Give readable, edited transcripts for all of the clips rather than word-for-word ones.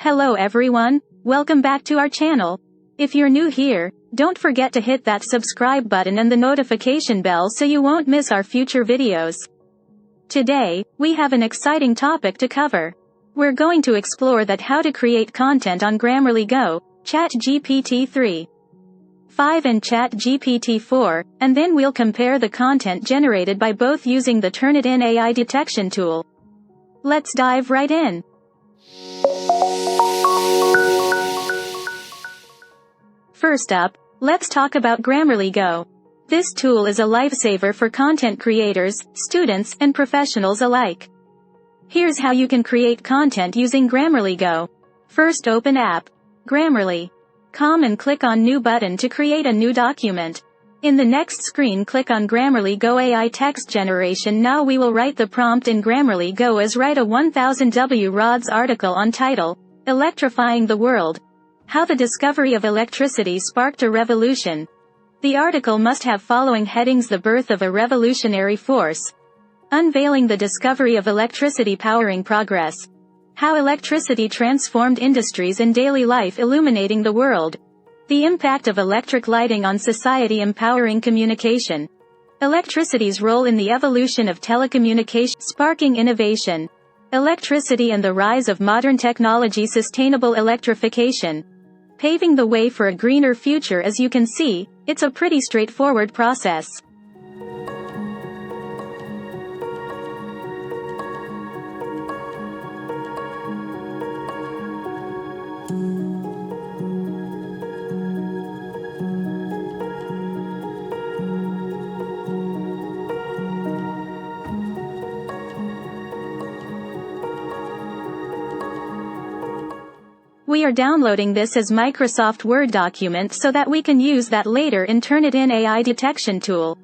Hello everyone, welcome back to our channel. If you're new here, don't forget to hit that subscribe button and the notification bell so you won't miss our future videos. Today, we have an exciting topic to cover. We're going to explore how to create content on Grammarly Go, ChatGPT 3.5 and ChatGPT 4, and then we'll compare the content generated by both using the Turnitin AI Detection tool. Let's dive right in. First up, let's talk about Grammarly Go. This tool is a lifesaver for content creators, students, and professionals alike. Here's how you can create content using Grammarly Go. First, open app, Grammarly.com and click on New button to create a new document. In the next screen, click on Grammarly Go AI Text Generation. Now we will write the prompt in Grammarly Go as write a 1000 words article on title, Electrifying the World. How the discovery of electricity sparked a revolution. The article must have following headings: the birth of a revolutionary force, unveiling the discovery of electricity powering progress, how electricity transformed industries and daily life, illuminating the world, the impact of electric lighting on society, empowering communication, electricity's role in the evolution of telecommunications, sparking innovation, electricity and the rise of modern technology, sustainable electrification, paving the way for a greener future. As you can see, it's a pretty straightforward process. We are downloading this as Microsoft Word document so that we can use that later in Turnitin AI Detection tool.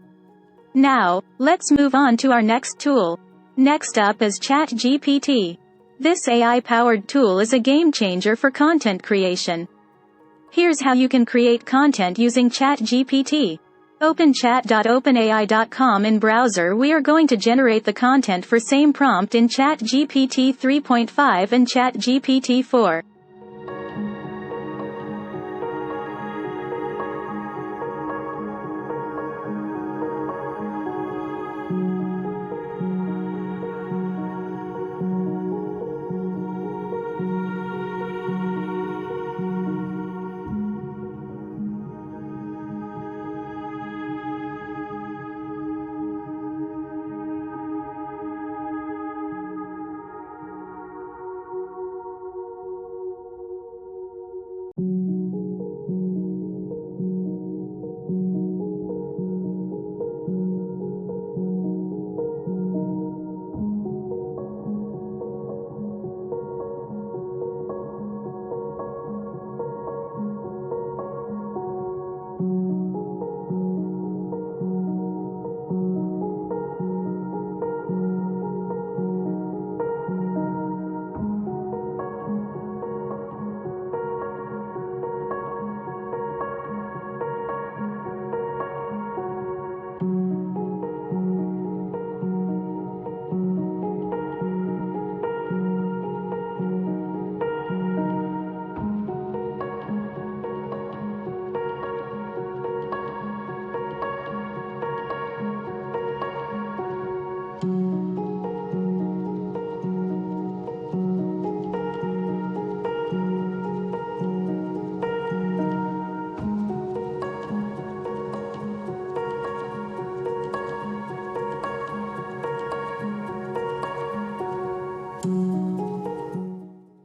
Now, let's move on to our next tool. Next up is ChatGPT. This AI-powered tool is a game changer for content creation. Here's how you can create content using ChatGPT. Open chat.openai.com in browser. We are going to generate the content for same prompt in ChatGPT 3.5 and ChatGPT 4.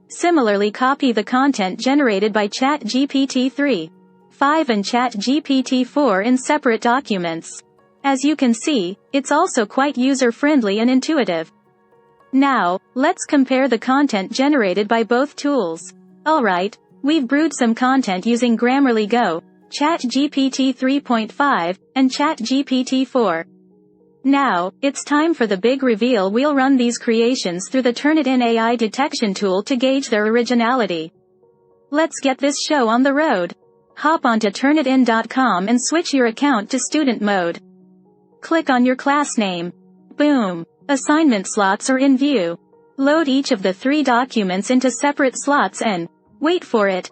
Similarly, copy the content generated by ChatGPT 3.5 and ChatGPT 4 in separate documents. As you can see, it's also quite user-friendly and intuitive. Now, let's compare the content generated by both tools. Alright, we've brewed some content using Grammarly Go, ChatGPT 3.5, and ChatGPT 4. Now, it's time for the big reveal. We'll run these creations through the Turnitin AI Detection tool to gauge their originality. Let's get this show on the road. Hop onto Turnitin.com and switch your account to student mode. Click on your class name. Boom! Assignment slots are in view. Load each of the 3 documents into separate slots and wait for it.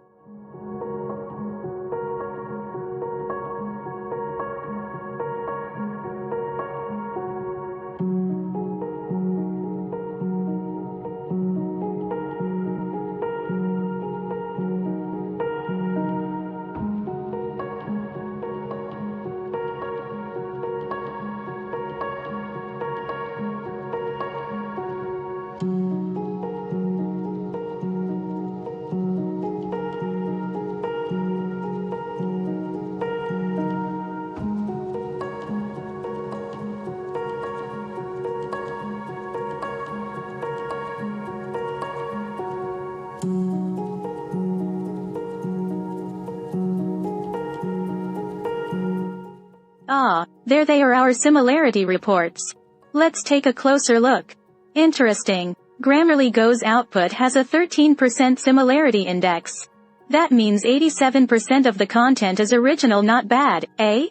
Ah, there they are, our similarity reports. Let's take a closer look. Interesting. Grammarly Go's output has a 13% similarity index. That means 87% of the content is original. Not bad, eh?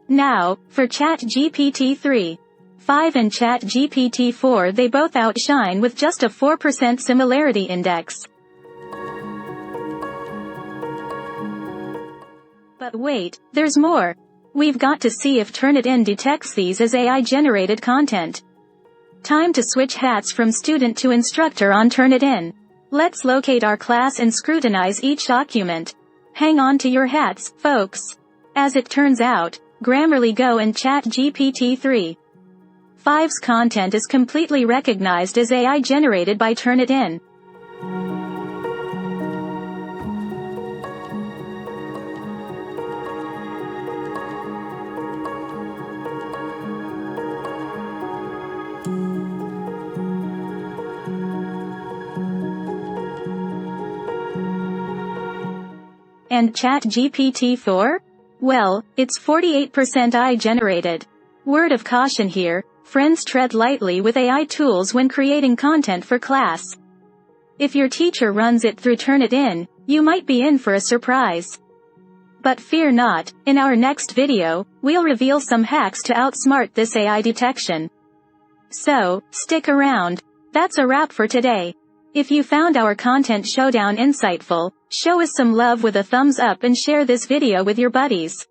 Now, for ChatGPT 3.5 and ChatGPT 4, they both outshine with just a 4% similarity index. But wait, there's more. We've got to see if Turnitin detects these as AI-generated content. Time to switch hats from student to instructor on Turnitin. Let's locate our class and scrutinize each document. Hang on to your hats, folks. As it turns out, Grammarly Go and ChatGPT 3.5's content is completely recognized as AI-generated by Turnitin. And ChatGPT 4? Well, it's 48% AI-generated. Word of caution here, friends, tread lightly with AI tools when creating content for class. If your teacher runs it through Turnitin, you might be in for a surprise. But fear not, in our next video, we'll reveal some hacks to outsmart this AI detection. So, stick around. That's a wrap for today. If you found our content showdown insightful, show us some love with a thumbs up and share this video with your buddies.